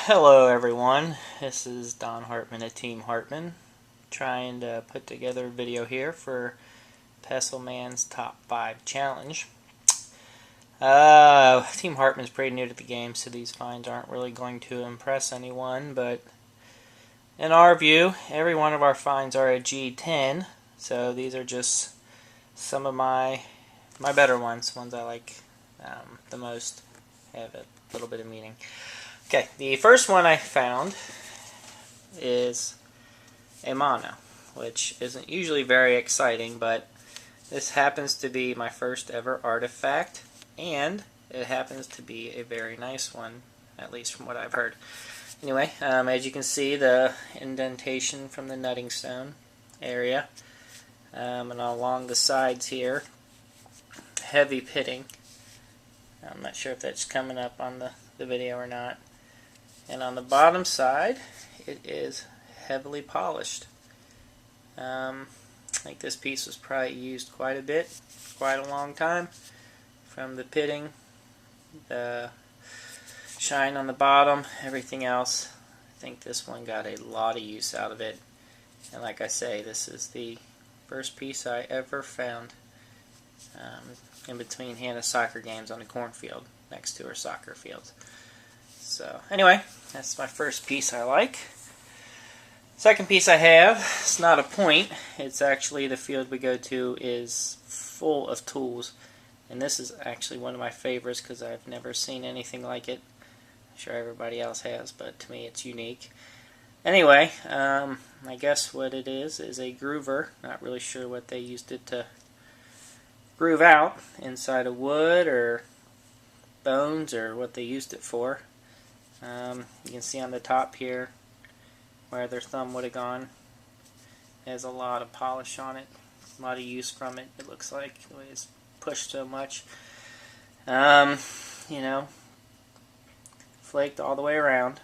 Hello everyone, this is Don Hartman at Team Hartman, trying to put together a video here for Pestleman's Top 5 Challenge. Team Hartman's pretty new to the game, so these finds aren't really going to impress anyone, but in our view, every one of our finds are a G10, so these are just some of my better ones I like the most, have a little bit of meaning. Okay, the first one I found is a mono, which isn't usually very exciting, but this happens to be my first ever artifact, and it happens to be a very nice one, at least from what I've heard. Anyway, as you can see, the indentation from the nutting stone area, and along the sides here, heavy pitting. I'm not sure if that's coming up on the video or not. And on the bottom side, it is heavily polished. I think this piece was probably used quite a bit, quite a long time. From the pitting, the shine on the bottom, everything else. I think this one got a lot of use out of it. And like I say, this is the first piece I ever found in between Hannah's soccer games on the cornfield next to her soccer fields. So anyway, that's my first piece I like. Second piece I have, it's not a point, it's actually the field we go to is full of tools. And this is actually one of my favorites because I've never seen anything like it. I'm sure everybody else has, but to me it's unique. Anyway, I guess what it is a groover. Not really sure what they used it to groove out inside of wood or bones or what they used it for. You can see on the top here where their thumb would have gone. It has a lot of polish on it, a lot of use from it. It looks like the way it's pushed so much. You know, flaked all the way around,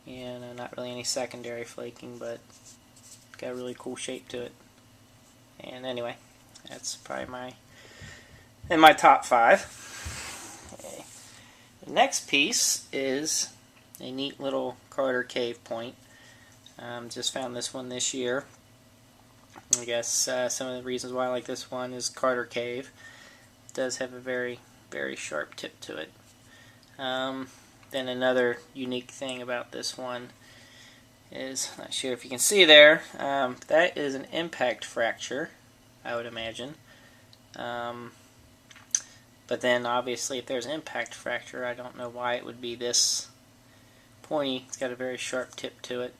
and not really any secondary flaking, but got a really cool shape to it. And anyway, that's probably in my top 5. Okay. The next piece is a neat little Carter cave point. Just found this one this year. I guess some of the reasons why I like this one is Carter cave. It does have a very, very sharp tip to it. Then another unique thing about this one is, not sure if you can see there, that is an impact fracture, I would imagine. But then obviously if there's impact fracture, I don't know why it would be this pointy. It's got a very sharp tip to it.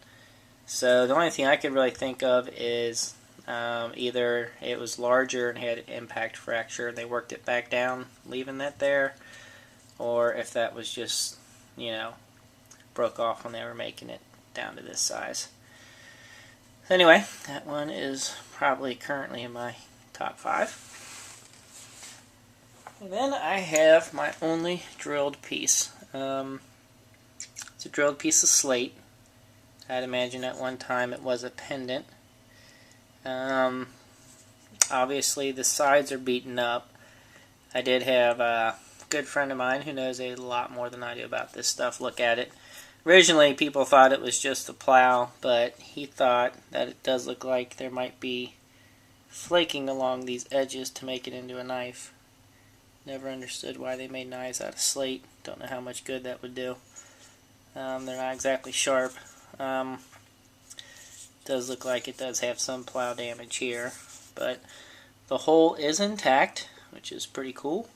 So the only thing I could really think of is either it was larger and had impact fracture and they worked it back down, leaving that there, or if that was just, you know, broke off when they were making it down to this size. Anyway, that one is probably currently in my top 5. And then I have my only drilled piece. It's a drilled piece of slate. I'd imagine at one time it was a pendant. Obviously the sides are beaten up. I did have a good friend of mine who knows a lot more than I do about this stuff look at it. Originally people thought it was just a plow, but he thought that it does look like there might be flaking along these edges to make it into a knife. Never understood why they made knives out of slate. Don't know how much good that would do. They're not exactly sharp. Does look like it does have some plow damage here, but the hole is intact, which is pretty cool.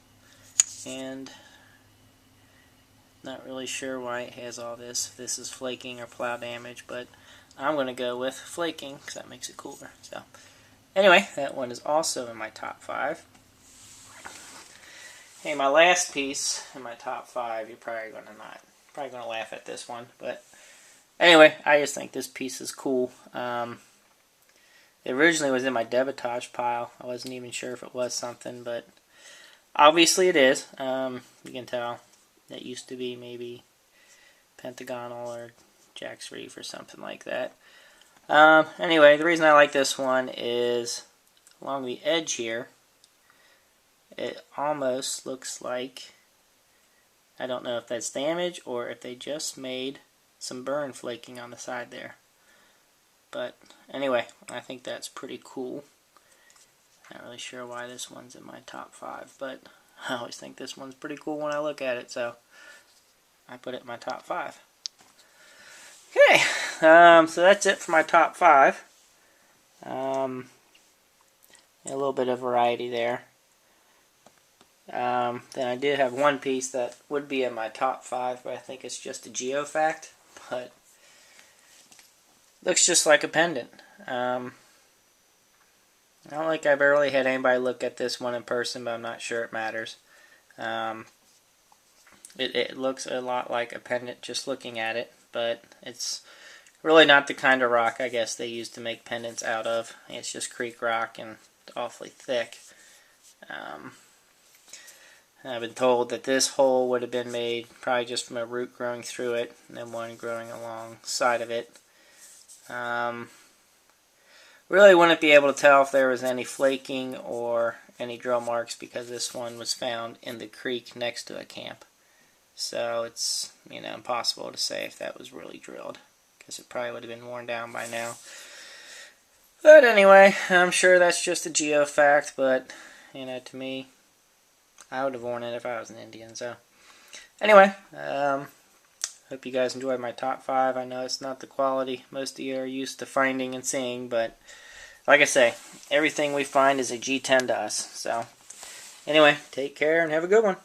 And not really sure why it has all this. If this is flaking or plow damage, but I'm going to go with flaking because that makes it cooler. So anyway, that one is also in my top 5. Hey, my last piece in my top 5, you're probably going to laugh at this one, but anyway, I just think this piece is cool. It originally was in my debitage pile. I wasn't even sure if it was something, but obviously it is. You can tell it used to be maybe pentagonal or Jack's Reef or something like that. Anyway, the reason I like this one is along the edge here, it almost looks like I don't know if that's damage or if they just made some burn flaking on the side there. But anyway, I think that's pretty cool. Not really sure why this one's in my top 5, but I always think this one's pretty cool when I look at it, so I put it in my top 5. Okay, so that's it for my top 5. A little bit of variety there. Then I did have one piece that would be in my top 5, but I think it's just a geofact. But looks just like a pendant. I don't think I've really had anybody look at this one in person, but I'm not sure it matters. It looks a lot like a pendant just looking at it, but it's really not the kind of rock I guess they use to make pendants out of. It's just creek rock and awfully thick. I've been told that this hole would have been made probably just from a root growing through it and then one growing alongside of it. Really wouldn't be able to tell if there was any flaking or any drill marks because this one was found in the creek next to a camp. So it's, impossible to say if that was really drilled because it probably would have been worn down by now. But anyway, I'm sure that's just a geofact, but, to me, I would have worn it if I was an Indian. So anyway, hope you guys enjoyed my top 5. I know it's not the quality most of you are used to finding and seeing, but like I say, everything we find is a G10 to us. So anyway, take care and have a good one.